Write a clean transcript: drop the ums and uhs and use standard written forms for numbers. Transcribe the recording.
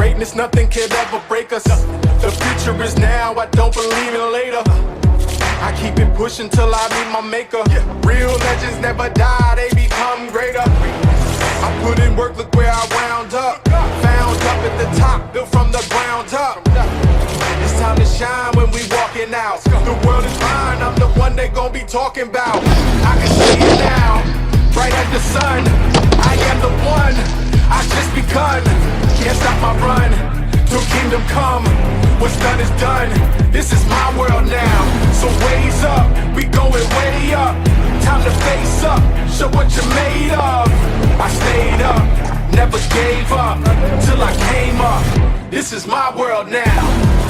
greatness, nothing can ever break us. The future is now, I don't believe in later. I keep it pushing till I meet my maker. Real legends never die, they become greater. I put in work, look where I wound up. Found up at the top, built from the ground up. It's time to shine when we walking out. The world is mine, I'm the one they gon' be talking about. I can see it now, bright as the sun. I am the one, I just begun. Can't stop my run, till kingdom come. What's done is done, this is my world now. So raise up, we going way up. Time to face up, show what you're made of. I stayed up, never gave up, till I came up. This is my world now.